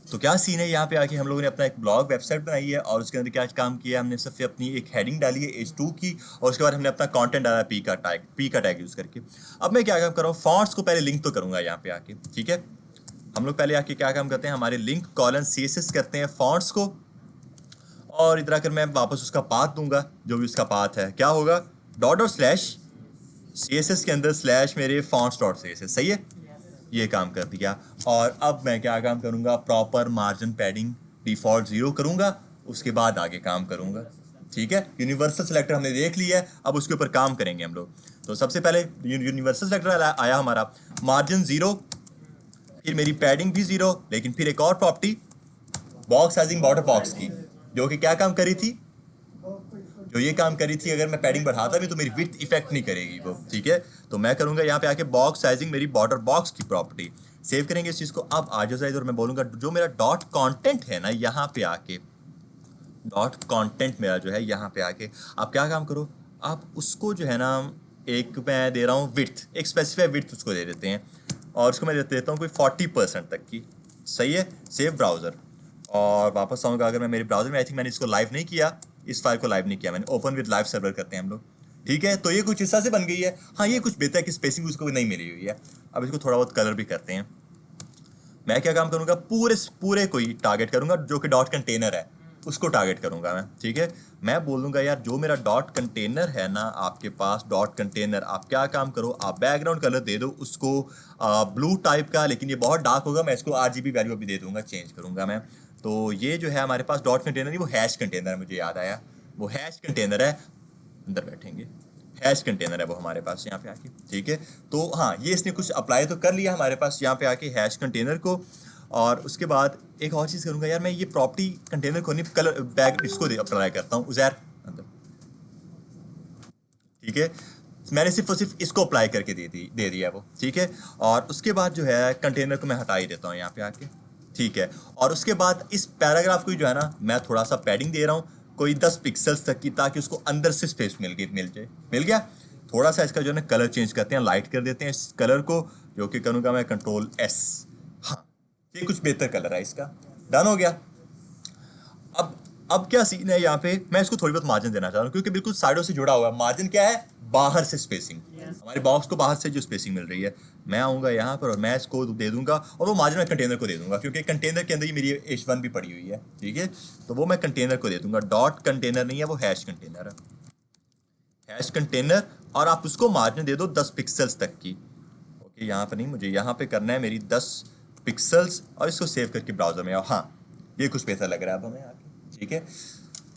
तो क्या सीन है, यहाँ पे आके हम लोगों ने अपना एक ब्लॉग वेबसाइट बनाई है और उसके अंदर क्या काम किया हमने, सबसे अपनी एक हेडिंग डाली है H2 की, और उसके बाद हमने अपना कंटेंट डाला पी का टैग यूज़ करके। अब मैं क्या काम कर रहा हूँ, फॉन्ट्स को पहले लिंक तो करूँगा यहाँ पे आके, ठीक है। हम लोग पहले आके क्या काम करते हैं, हमारे लिंक कॉलन CSS करते हैं फॉन्ट्स को, और इधर आकर मैं वापस उसका पाथ दूंगा, जो भी उसका पाथ है क्या होगा, डॉट और स्लैश CSS के अंदर स्लैश मेरे फॉन्ट्स डॉट CSS, सही है। ये काम कर दिया। और अब मैं क्या काम करूँगा, प्रॉपर मार्जिन पैडिंग डिफ़ॉल्ट 0 करूँगा, उसके बाद आगे काम करूँगा, ठीक है। यूनिवर्सल सेलेक्टर हमने देख लिया है, अब उसके ऊपर काम करेंगे हम लोग। तो सबसे पहले यूनिवर्सल सेलेक्टर आया हमारा, मार्जिन 0, फिर मेरी पैडिंग भी 0, लेकिन फिर एक और property box sizing border box की, जो कि क्या काम करी थी, जो ये काम करी थी, अगर मैं पैडिंग बढ़ाता भी तो मेरी विड्थ इफेक्ट नहीं करेगी वो, ठीक है। तो मैं करूंगा यहाँ पे आके बॉक्स साइजिंग मेरी बॉर्डर बॉक्स की प्रॉपर्टी, सेव करेंगे इस चीज़ को। अब आ जाओ और मैं बोलूंगा जो मेरा डॉट कंटेंट है ना, यहाँ पे आके डॉट कंटेंट मेरा जो है यहाँ पे आके, आप क्या काम करो, आप उसको जो है ना, एक मैं दे रहा हूँ विड्थ, एक स्पेसिफाई विड्थ उसको दे देते हैं, और उसको मैं देता हूँ कोई 40% तक की, सही है। सेव ब्राउज़र, और वापस आऊँगा। अगर मैं मेरे ब्राउज़र में, आई थिंक मैंने इसको लाइव नहीं किया, इस फाइल को लाइव नहीं किया मैंने, ओपन विद लाइव सर्वर करते हैं हम लोग, ठीक है। तो ये कुछ हिस्सा से बन गई है। हाँ, ये कुछ बेहतर है कि स्पेसिंग उसको नहीं मिली हुई है। अब इसको थोड़ा बहुत कलर भी करते हैं। मैं क्या काम करूँगा, पूरे पूरे को ही टारगेट करूँगा, जो कि डॉट कंटेनर है उसको टारगेट करूँगा मैं, ठीक है। मैं बोल दूंगा यार, जो मेरा डॉट कंटेनर है ना, आपके पास डॉट कंटेनर, आप क्या काम करो, आप बैकग्राउंड कलर दे दो उसको ब्लू टाइप का, लेकिन ये बहुत डार्क होगा, मैं इसको RGB वैल्यू अभी दे दूंगा, चेंज करूँगा मैं। तो ये जो है हमारे पास डॉट कंटेनर नहीं, वो हैश कंटेनर है, मुझे याद आया, वो हैश कंटेनर है। अंदर बैठेंगे, हैश कंटेनर है वो हमारे पास यहाँ पे आके, ठीक है। तो हाँ, ये इसने कुछ अप्लाई तो कर लिया हमारे पास यहाँ पे आके हैश कंटेनर को। और उसके बाद एक और चीज़ करूँगा यार, मैं ये प्रॉपर्टी कंटेनर को नहीं, कलर बैग इसको अप्लाई करता हूँ, उजैर अंदर, ठीक है। मैंने सिर्फ और सिर्फ इसको अप्लाई करके दे दिया वो, ठीक है। और उसके बाद जो है कंटेनर को मैं हटा ही देता हूँ यहाँ पे आके, ठीक है। और उसके बाद इस पैराग्राफ को जो है ना, मैं थोड़ा सा पैडिंग दे रहा हूँ, कोई 10 पिक्सल्स तक की, ताकि उसको अंदर से स्पेस मिल गया। थोड़ा सा इसका जो है ना कलर चेंज करते हैं, लाइट कर देते हैं इस कलर को, जो कि करूँगा मैं Ctrl+S। हाँ, ये कुछ बेहतर कलर है इसका, डन हो गया। अब अब क्या सीन है यहाँ पे, मैं इसको थोड़ी बहुत मार्जिन देना चाह रहा हूँ, क्योंकि बिल्कुल साइडों से जुड़ा हुआ है। मार्जिन क्या है, बाहर से स्पेसिंग, हमारे बॉक्स को बाहर से जो स्पेसिंग मिल रही है। मैं आऊँगा यहाँ पर और मैं इसको दे दूंगा, और वो मार्जिन मैं कंटेनर को दे दूंगा, क्योंकि कंटेनर के अंदर ही मेरी H1 भी पड़ी हुई है, ठीक है। तो वो मैं कंटेनर को दे दूंगा, डॉट कंटेनर नहीं है वो, हैश कंटेनर है, हैश कंटेनर। और आप उसको मार्जिन दे दो 10 पिक्सल्स तक की, ओके। यहाँ पर नहीं, मुझे यहाँ पे करना है मेरी 10 पिक्सल्स, और इसको सेव करके ब्राउजर में आओ। हाँ, ये कुछ बेहतर लग रहा है अब हमें आगे, ठीक है।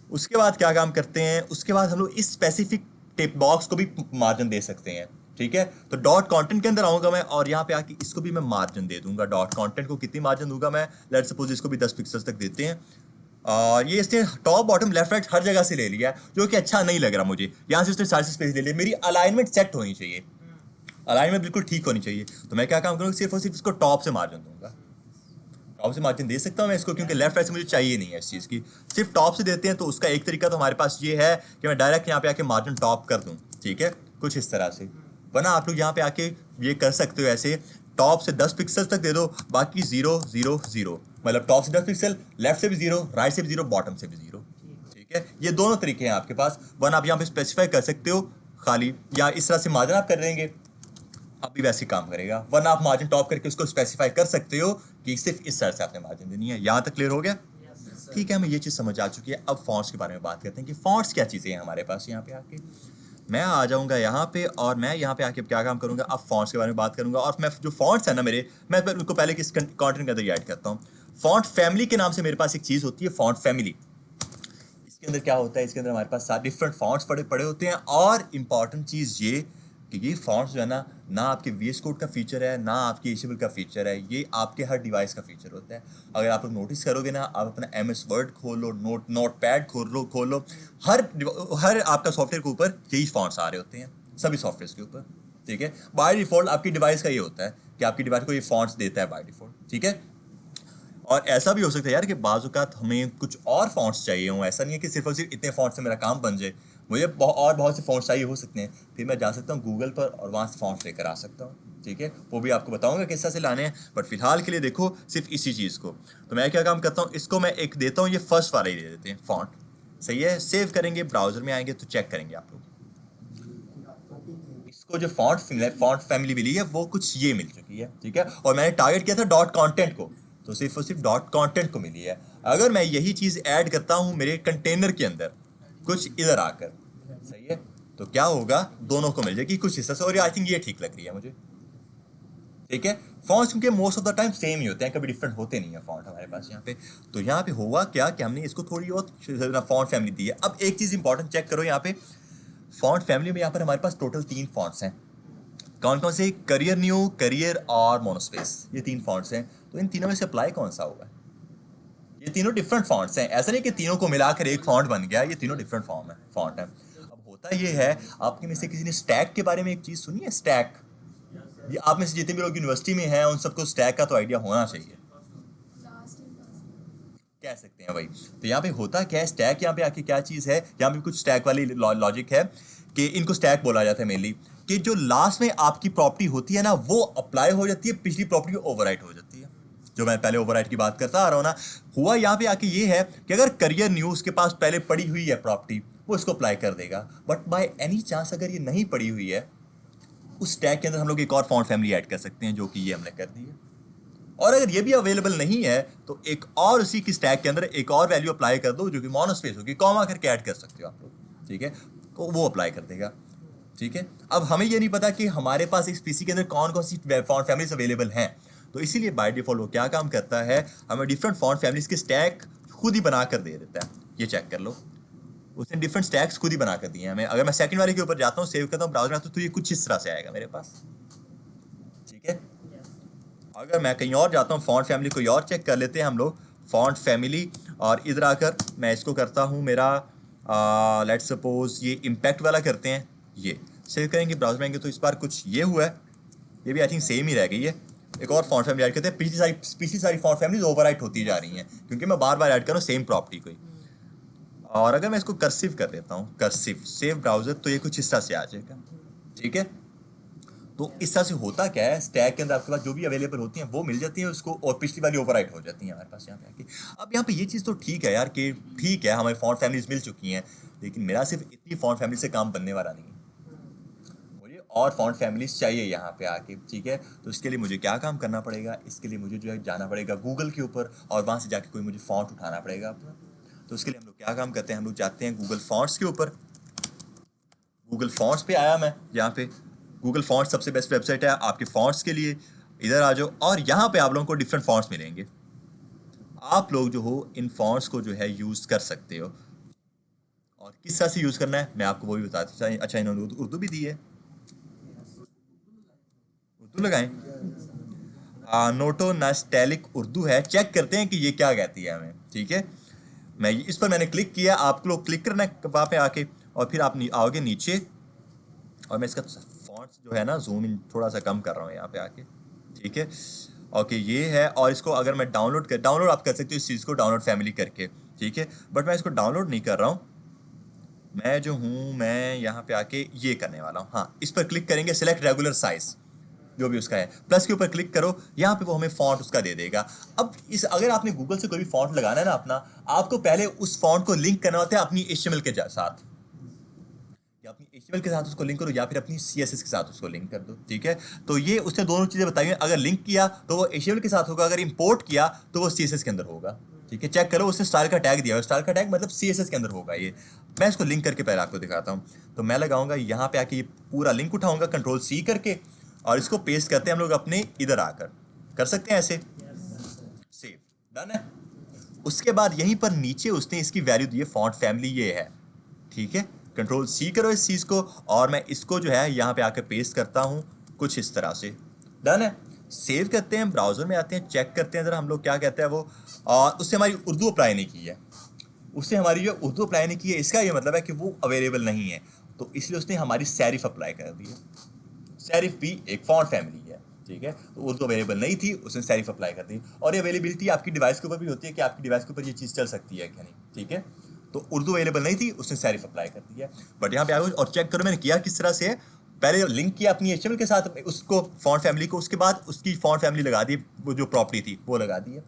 उसके बाद क्या काम करते हैं, उसके बाद हम लोग इस स्पेसिफिक टेप बॉक्स को भी मार्जिन दे सकते हैं, ठीक है। तो डॉट कंटेंट के अंदर आऊंगा मैं, और यहाँ पे आके इसको भी मैं मार्जिन दे दूंगा। डॉट कंटेंट को कितनी मार्जिन दूंगा मैं, लेट्स सपोज इसको भी 10 पिक्सल्स तक देते हैं। और ये इसने टॉप बॉटम लेफ्ट राइट हर जगह से ले लिया है, जो कि अच्छा नहीं लग रहा मुझे। यहाँ से उसने सारे स्पेस ले लिया, मेरी अलाइनमेंट सेट होनी चाहिए, अलाइनमेंट बिल्कुल ठीक होनी चाहिए। तो मैं क्या काम करूँगा, सिर्फ और सिर्फ इसको टॉप से मार्जिन दूंगा। टॉप से मार्जिन दे सकता हूँ मैं इसको, क्योंकि लेफ्ट राइट से मुझे चाहिए नहीं है इस चीज़ की, सिर्फ टॉप से देते हैं। तो उसका एक तरीका तो हमारे पास ये है कि मैं डायरेक्ट यहाँ पे आके मार्जिन टॉप कर दूँ, ठीक है, कुछ इस तरह से। वरना आप लोग यहाँ पे आके ये कर सकते हो ऐसे, टॉप से 10 पिक्सल तक दे दो, बाकी 0 0 0, मतलब टॉप से 10 पिक्सल, लेफ्ट से भी 0, राइट से भी 0, बॉटम से भी 0, ठीक है। ये दोनों तरीके हैं आपके पास। वन आप यहाँ पे स्पेसिफाई कर सकते हो खाली, या इस तरह से मार्जिन आप कर देंगे, अब भी वैसे काम करेगा। वरना आप मार्जिन टॉप करके उसको स्पेसिफाई कर सकते हो कि सिर्फ इस तरह से आपने मार्जिन देनी है। यहाँ तक क्लियर हो गया, ठीक है। हमें ये चीज़ समझ आ चुकी है। अब फॉन्ट्स के बारे में बात करते हैं कि फॉन्ट्स क्या चीज़ें हैं हमारे पास। यहाँ पे आके मैं आ जाऊँगा यहाँ पे, और मैं यहाँ पे आके क्या काम करूँगा, अब फॉन्ट्स के बारे में बात करूँगा। और मैं जो फॉन्ट्स है ना मेरे, मैं उनको पहले किस कंटेंट के अंदर ऐड करता हूँ। फॉन्ट फैमिली के नाम से मेरे पास एक चीज़ होती है, फॉन्ट फैमिली। इसके अंदर क्या होता है, इसके अंदर हमारे पास 7 डिफरेंट फॉन्ट्स पड़े पड़े होते हैं। और इम्पॉर्टेंट चीज़ ये कि ये फॉन्ट्स जो है ना आपके VS कोड का फीचर है, ना आपके एचटीएमएल का फीचर है, ये आपके हर डिवाइस का फीचर होता है। अगर आप लोग नोटिस करोगे ना, आप अपना MS वर्ड खोल लो, नोटपैड खोल लो, हर आपका सॉफ्टवेयर के ऊपर यही फॉन्ट्स आ रहे होते हैं, सभी सॉफ्टवेयर के ऊपर, ठीक है। बाय डिफॉल्ट आपकी डिवाइस का ये होता है कि आपकी डिवाइस को ये फॉन्ट्स देता है बाय डिफॉल्ट, ठीक है। और ऐसा भी हो सकता है यार कि बाज़ औक़ात हमें कुछ और फॉन्ट्स चाहिए हों। ऐसा नहीं है कि सिर्फ और सिर्फ इतने फॉन्ट से मेरा काम बन जाए। मुझे और बहुत से फ़ॉन्ट्स चाहिए हो सकते हैं, फिर मैं जा सकता हूँ गूगल पर और वहाँ से फ़ॉन्ट्स लेकर आ सकता हूँ, ठीक है। वो भी आपको बताऊंगा किस तरह से लाने हैं, बट फिलहाल के लिए देखो सिर्फ इसी चीज़ को। तो मैं क्या काम करता हूँ, इसको मैं एक देता हूँ, ये फर्स्ट वाला ही दे देते हैं फॉन्ट, सही है। सेव करेंगे, ब्राउजर में आएंगे तो चेक करेंगे आप लोग, इसको जो फॉन्ट फैमिली मिली है वो कुछ ये मिल चुकी है, ठीक है। और मैंने टारगेट किया था डॉट कंटेंट को, तो सिर्फ और सिर्फ डॉट कंटेंट को मिली है। अगर मैं यही चीज़ ऐड करता हूँ मेरे कंटेनर के अंदर कुछ इधर आकर, सही है, तो क्या होगा, दोनों को मिल जाएगी कुछ हिस्सा से, और आई थिंक ये ठीक लग रही है मुझे, ठीक है। फॉन्ट्स क्योंकि most of the time same ही होते हैं, कभी डिफरेंट होते नहीं है फॉन्ट हमारे पास यहाँ पे। तो यहाँ पे हुआ क्या कि हमने इसको थोड़ी बहुत फॉन्ट फैमिली दी है। अब एक चीज़ इंपॉर्टेंट चेक करो, यहाँ पे फॉन्ट फैमिली में यहाँ पर हमारे पास टोटल 3 फॉन्ट्स हैं। कौन कौन से, करियर न्यू, करियर और मोनोस्पेस, ये 3 फॉन्ट्स हैं। तो इन तीनों में से अप्लाई कौन सा होगा, ये तीनों डिफरेंट फॉन्ट्स हैं, ऐसा नहीं कि तीनों को मिलाकर एक फॉन्ट बन गया, ये तीनों डिफरेंट फॉन्ट है। अब होता ये है, आपके में से किसी ने स्टैक के बारे में एक चीज़ सुनी है, स्टैक? ये आप में से जितने भी लोग यूनिवर्सिटी में हैं उन सबको स्टैक का तो आइडिया होना चाहिए, कह सकते हैं भाई। तो यहाँ पे होता क्या है, स्टैक यहाँ पे आके क्या चीज़ है, यहाँ पे कुछ स्टैक वाली लॉजिक है कि इनको स्टैक बोला जाता है मेनली, कि जो लास्ट में आपकी प्रॉपर्टी होती है ना वो अप्लाई हो जाती है, पिछली प्रॉपर्टी ओवरराइट हो जाती है। जो मैं पहले ओवरराइट की बात करता आ रहा हूँ ना, हुआ यहाँ पे आके ये है कि अगर करियर न्यूज़ के पास पहले पड़ी हुई है प्रॉपर्टी, वो इसको अप्लाई कर देगा। बट बाय एनी चांस अगर ये नहीं पड़ी हुई है, उस टैग के अंदर हम लोग एक और फॉन्ट फैमिली ऐड कर सकते हैं, जो कि ये हमने कर दी है। और अगर ये भी अवेलेबल नहीं है तो एक और उसी की स्टैक के अंदर एक और वैल्यू अप्लाई कर दो, जो कि मोनोस्पेस होगी, कॉमा करके ऐड कर सकते हो आप लोग, ठीक है। तो वो अप्लाई कर देगा, ठीक है। अब हमें ये नहीं पता कि हमारे पास इस पीसी के अंदर कौन कौन सी फॉन्ट फैमिलीज अवेलेबल हैं, तो इसीलिए बाय डिफॉल्ट वो क्या काम करता है, हमें डिफरेंट फॉन्ट फैमिलीज के स्टैक खुद ही बना कर दे देता है। ये चेक कर लो, उसने डिफरेंट स्टैक्स खुद ही बना कर दिए हैं हमें। अगर मैं सेकंड वाले के ऊपर जाता हूँ, सेव करता हूँ ब्राउजर में, तो ये कुछ इस तरह से आएगा मेरे पास, ठीक है। अगर मैं कहीं और जाता हूँ, फॉन्ट फैमिली कोई और चेक कर लेते हैं हम लोग, फॉन्ट फैमिली, और इधर आकर मैं इसको करता हूँ मेरा लेट्स सपोज ये इम्पैक्ट वाला करते हैं, ये सेव करेंगे, ब्राउजर में आएंगे तो इस बार कुछ ये हुआ है, ये भी आई थिंक सेम ही रह गई है। एक और फॉन्ट फैमिली ऐड करते हैं, पिछली सारी फॉन्ट फैमिलीज ओवरराइट होती जा रही हैं, क्योंकि मैं बार बार ऐड कर रहा हूँ सेम प्रॉपर्टी को ही। और अगर मैं इसको कर्सिव कर देता हूँ, कर्सिव सेव ब्राउजर, तो ये कुछ इस तरह से आ जाएगा, ठीक है। तो इस तरह से होता क्या है, स्टैक के अंदर आपके पास जो भी अवेलेबल होती हैं वो मिल जाती हैं उसको, और पिछली वाली ओवरराइट हो जाती है हमारे पास यहाँ पे आके। अब यहाँ पे ये चीज़ तो ठीक है यार, कि ठीक है हमारी फॉन्ट फैमिलीज मिल चुकी हैं, लेकिन मेरा सिर्फ इतनी फॉन्ट फैमिली से काम बनने वाला नहीं है, मुझे और फॉन्ट फैमिलीज चाहिए यहाँ पे आके, ठीक है। तो इसके लिए मुझे क्या काम करना पड़ेगा, इसके लिए मुझे जो है जाना पड़ेगा गूगल के ऊपर, और वहाँ से जाके कोई मुझे फॉन्ट उठाना पड़ेगा अपना। तो उसके लिए हम लोग क्या काम करते हैं, हम लोग जाते हैं गूगल फॉन्ट्स के ऊपर। गूगल फॉन्ट्स पे आया मैं, यहाँ पे गूगल फॉन्ट्स सबसे बेस्ट वेबसाइट है आपके फॉन्ट्स के लिए। इधर आ जाओ, और यहाँ पे आप लोगों को डिफरेंट फॉन्ट्स मिलेंगे, आप लोग जो हो इन फॉन्ट्स को जो है यूज़ कर सकते हो। और किस तरह से यूज़ करना है मैं आपको वो भी बताता हूँ। अच्छा, इन्होंने उर्दू भी दी है, उर्दू लगाएं, नोटो नास्टैलिक उर्दू है, चेक करते हैं कि ये क्या कहती है हमें, ठीक है। मैं इस पर मैंने क्लिक किया, आप लोग क्लिक करना है वहाँ पे आके, और फिर आप आओगे नीचे, और मैं इसका फॉन्ट्स जो है ना जूम इन थोड़ा सा कम कर रहा हूँ यहाँ पे आके, ठीक है। ओके, ये है, और इसको अगर मैं डाउनलोड आप कर सकते हो इस चीज़ को डाउनलोड फैमिली करके, ठीक है। बट मैं इसको डाउनलोड नहीं कर रहा हूँ, मैं जो हूँ मैं यहाँ पे आके ये करने वाला हूँ। हाँ, इस पर क्लिक करेंगे, सिलेक्ट रेगुलर साइज, जो भी उसका है, प्लस के ऊपर क्लिक करो, यहाँ पे वो हमें फॉन्ट उसका दे देगा। अब इस अगर आपने गूगल से कोई भी फॉन्ट लगाना है ना अपना, आपको पहले उस फॉन्ट को लिंक करना होता है अपनी HTML के साथ, या अपनी HTML के साथ उसको लिंक करो, या फिर अपनी CSS के साथ उसको लिंक कर दो, ठीक है। तो ये उसने दोनों चीज़ें बताई हैं, अगर लिंक किया तो वो HTML के साथ होगा, अगर इंपोर्ट किया तो वो CSS के अंदर होगा, ठीक है। चेक करो, उसने स्टाइल का टैग दिया है, स्टाइल का टैग मतलब CSS के अंदर होगा ये। मैं इसको लिंक करके पहले आपको दिखाता हूँ। तो मैं लगाऊंगा यहाँ पे आके, ये पूरा लिंक उठाऊंगा Ctrl+C करके, और इसको पेस्ट करते हैं हम लोग अपने इधर आकर, कर सकते हैं ऐसे, सेव, डन है। उसके बाद यहीं पर नीचे उसने इसकी वैल्यू दी है, फॉन्ट फैमिली ये है, ठीक है। Ctrl+C करो इस चीज़ को, और मैं इसको जो है यहाँ पे आकर पेस्ट करता हूँ कुछ इस तरह से, डन है। सेव करते हैं, ब्राउजर में आते हैं, चेक करते हैं ज़रा हम लोग क्या कहते हैं वो, और उससे हमारी उर्दू अप्लाई नहीं की है, उससे हमारी जो उर्दू अप्लाई नहीं की है, इसका ये मतलब है कि वो अवेलेबल नहीं है, तो इसलिए उसने हमारी सैरिफ अप्लाई कर दी है। सैरिफ भी एक फॉन्ट फैमिली है, ठीक है। तो उर्दू अवेलेबल नहीं थी, उसने सैरिफ अप्लाई कर दी, और ये अवेलेबिलिटी आपकी डिवाइस के ऊपर भी होती है कि आपकी डिवाइस के ऊपर ये चीज़ चल सकती है कि नहीं, ठीक है। तो उर्दू अवेलेबल नहीं थी, उसने सेरिफ अप्लाई कर दिया। बट यहाँ पे आओ और चेक करो मैंने किया किस तरह से, पहले लिंक किया अपनी HTML के साथ उसको फॉन्ट फैमिली को, उसके बाद उसकी फॉन्ट फैमिली लगा दी, वो जो प्रॉपर्टी थी वो लगा दी है,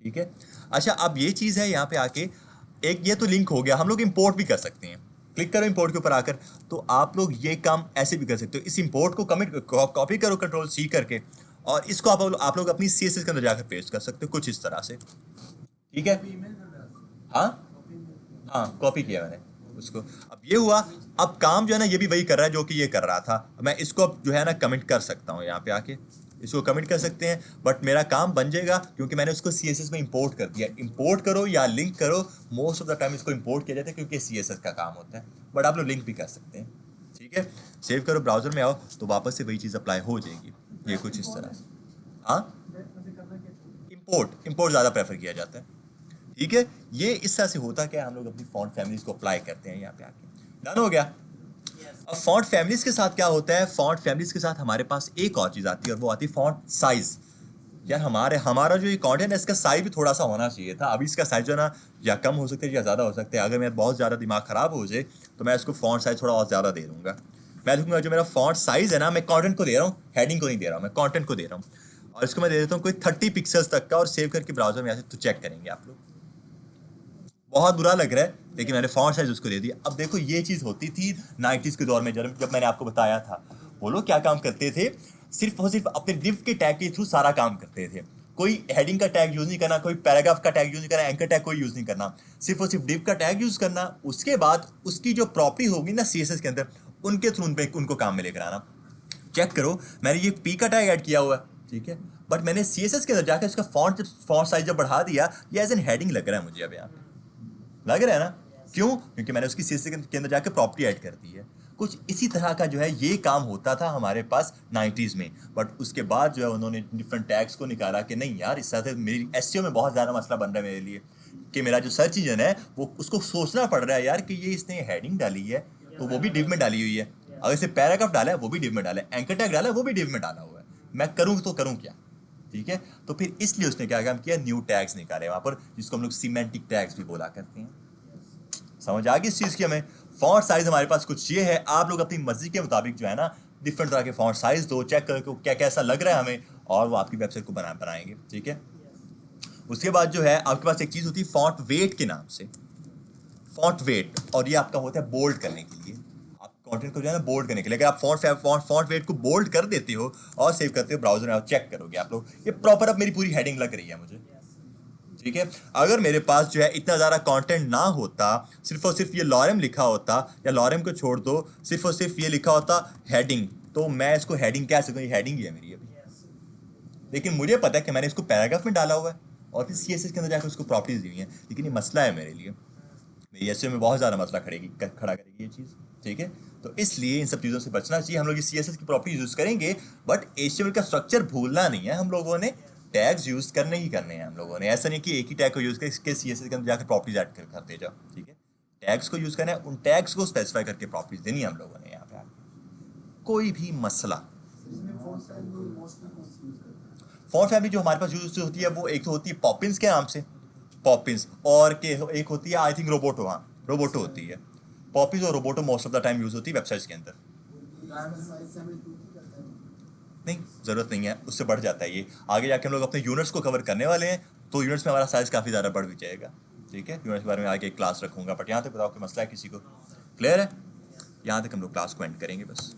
ठीक है। अच्छा अब ये चीज़ है यहाँ पे आके, एक ये तो लिंक हो गया, हम लोग इंपोर्ट भी कर सकते हैं। क्लिक करो इंपोर्ट के ऊपर आकर, तो आप लोग ये काम ऐसे भी कर सकते हो, इस इंपोर्ट को कमिट कॉपी करो Ctrl+C करके, और इसको आप लोग अपनी CSS के अंदर जाकर पेस्ट कर सकते हो कुछ इस तरह से, ठीक है। हाँ हाँ कॉपी किया मैंने उसको। अब ये हुआ, अब काम जो है ना ये भी वही कर रहा है जो कि ये कर रहा था। मैं इसको अब जो है ना कमेंट कर सकता हूँ, यहाँ पे आके इसको कमेंट कर सकते हैं, बट मेरा काम बन जाएगा क्योंकि मैंने उसको CSS में इंपोर्ट कर दिया। इंपोर्ट करो या लिंक करो, मोस्ट ऑफ द टाइम इसको इंपोर्ट किया जाता है क्योंकि CSS का काम होता है, बट आप लोग लिंक भी कर सकते हैं, ठीक है। सेव करो, ब्राउजर में आओ तो वापस से वही चीज़ अप्लाई हो जाएगी, ये कुछ इस तरह से। हाँ इंपोर्ट ज़्यादा प्रेफर किया जाता है, ठीक है। ये इस तरह से होता क्या है, हम लोग अपनी फॉन्ट फैमिलीज को अप्लाई करते हैं यहाँ पे आके। डन हो गया। अब फॉन्ट फैमिलीज के साथ क्या होता है, फॉन्ट फैमिलीज के साथ हमारे पास एक और चीज़ आती है और वो आती है फॉन्ट साइज। यार हमारा जो ये कंटेंट है इसका साइज भी थोड़ा सा होना चाहिए था। अभी इसका साइज जो है ना या कम हो सकता है या ज़्यादा हो सकता है। अगर मेरा बहुत ज़्यादा दिमाग ख़राब हो जाए तो मैं इसको फॉन्ट साइज थोड़ा और ज़्यादा दे दूँगा। मैं लिखूँगा जो मेरा फॉन्ट साइज है ना, मैं कंटेंट को दे रहा हूँ, हेडिंग को नहीं दे रहा हूँ, मैं कंटेंट को दे रहा हूँ। और इसको मैं दे देता हूँ कोई 30 पिक्सल्स तक का, और सेव करके ब्राउजर में आके तो चेक करेंगे आप लोग। बहुत बुरा लग रहा है लेकिन मैंने फॉन्ट साइज उसको दे दिया। अब देखो ये चीज़ होती थी 90s के दौर में, जब मैंने आपको बताया था, वो लोग क्या काम करते थे, सिर्फ और सिर्फ अपने div के टैग के थ्रू सारा काम करते थे। कोई हेडिंग का टैग यूज़ नहीं करना, कोई पैराग्राफ का टैग यूज़ नहीं करना, एंकर टैग कोई यूज़ नहीं करना, सिर्फ और सिर्फ div का टैग यूज़ करना। उसके बाद उसकी जो प्रॉपर्टी होगी ना CSS के अंदर, उनके थ्रू उनको काम में लेकर आना। चेक करो मैंने ये P का टैग ऐड किया हुआ है, ठीक है, बट मैंने CSS के अंदर जाकर इसका फॉन्ट साइज जब बढ़ा दिया, ये एज एन हेडिंग लग रहा है मुझे अब यहाँ पे, लग रहा है ना। क्यों? क्योंकि मैंने उसकी CSS के अंदर जाकर प्रॉपर्टी ऐड कर दी है। कुछ इसी तरह का जो है ये काम होता था हमारे पास 90s में, बट उसके बाद जो है उन्होंने डिफरेंट टैग्स को निकाला कि नहीं यार, इस तरह से मेरी SEO में बहुत ज़्यादा मसला बन रहा है मेरे लिए, कि मेरा जो सर्च इंजन है वो उसको सोचना पड़ रहा है यार कि ये इसने हेडिंग डाली है तो वो भी डिव में डाली हुई है, अगर इसे पैराग्राफ डाला है वो भी डिव में डाला है, एंकर टैग डाला है वो भी डिव में डाला हुआ है, मैं करूँ तो करूँ क्या, ठीक है। तो फिर इसलिए उसने क्या काम किया, न्यू टैग्स निकाले वहाँ पर, जिसको हम लोग सिमेंटिक टैग्स भी बोला करते हैं। समझ आ गई इस चीज़ की हमें। फॉन्ट साइज हमारे पास कुछ ये है, आप लोग अपनी मर्जी के मुताबिक जो है ना डिफरेंट तरह के फॉन्ट साइज दो, चेक करके क्या कैसा लग रहा है हमें, और वो आपकी वेबसाइट को बनाएंगे, ठीक है। उसके बाद जो है आपके पास एक चीज़ होती है फॉन्ट वेट के नाम से, फॉन्ट वेट, और ये आपका होता है बोल्ड करने के लिए, आप कंटेंट को जो है ना बोल्ड करने के लिए। अगर आप फॉन्ट वेट को बोल्ड कर देते हो और सेव करते हो ब्राउजर में, चेक करोगे आप लोग ये प्रॉपर अब मेरी पूरी हेडिंग लग रही है मुझे, ठीक है। अगर मेरे पास जो है इतना ज़्यादा कंटेंट ना होता, सिर्फ और सिर्फ ये लॉरेम लिखा होता, या लॉरेम को छोड़ दो, सिर्फ और सिर्फ ये लिखा होता हेडिंग, तो मैं इसको हेडिंग कह सकूँ, ये हेडिंग ही है मेरी अभी। लेकिन मुझे पता है कि मैंने इसको पैराग्राफ में डाला हुआ है और फिर CSS के अंदर जाकर उसको प्रॉपर्टीज दी हुई हैं, लेकिन ये मसला है मेरे लिए, मेरी SEO में बहुत ज़्यादा मसला खड़ा करेगी ये चीज़, ठीक है। तो इसलिए इन सब चीज़ों से बचना चाहिए। हम लोग ये CSS की प्रॉपर्टीज यूज़ करेंगे, बट HTML का स्ट्रक्चर भूलना नहीं है। हम लोगों ने टैग्स यूज़ करने ही करने हैं हम लोगों ने, ऐसा नहीं कि एक ही टैग को यूज़ करके CSS के अंदर जाकर प्रॉपर्टीज ऐड करते जाओ, ठीक है। टैग्स को यूज़ करना है, उन टैग्स को स्पेसिफाई करके प्रॉपर्टीज देनी है हम लोगों ने यहाँ पे। कोई भी मसला, फॉन्ट फैमिली जो हमारे पास यूज होती है वो एक तो होती है पॉपिंस के नाम से, पॉपिंस, और के एक होती है आई थिंक रोबोटो, हाँ रोबोटो होती है। पॉपिंस और Roboto most of the time use होती है वेबसाइट्स के अंदर। नहीं, ज़रूरत नहीं है, उससे बढ़ जाता है ये। आगे जाके हम लोग अपने यूनिट्स को कवर करने वाले हैं, तो यूनिट्स में हमारा साइज़ काफ़ी ज़्यादा बढ़ भी जाएगा, ठीक है। यूनिट्स के बारे में आगे एक क्लास रखूँगा, बट यहाँ तक बताओ कि मसला है किसी को क्लियर है? यहाँ तक हम लोग क्लास को एंड करेंगे बस।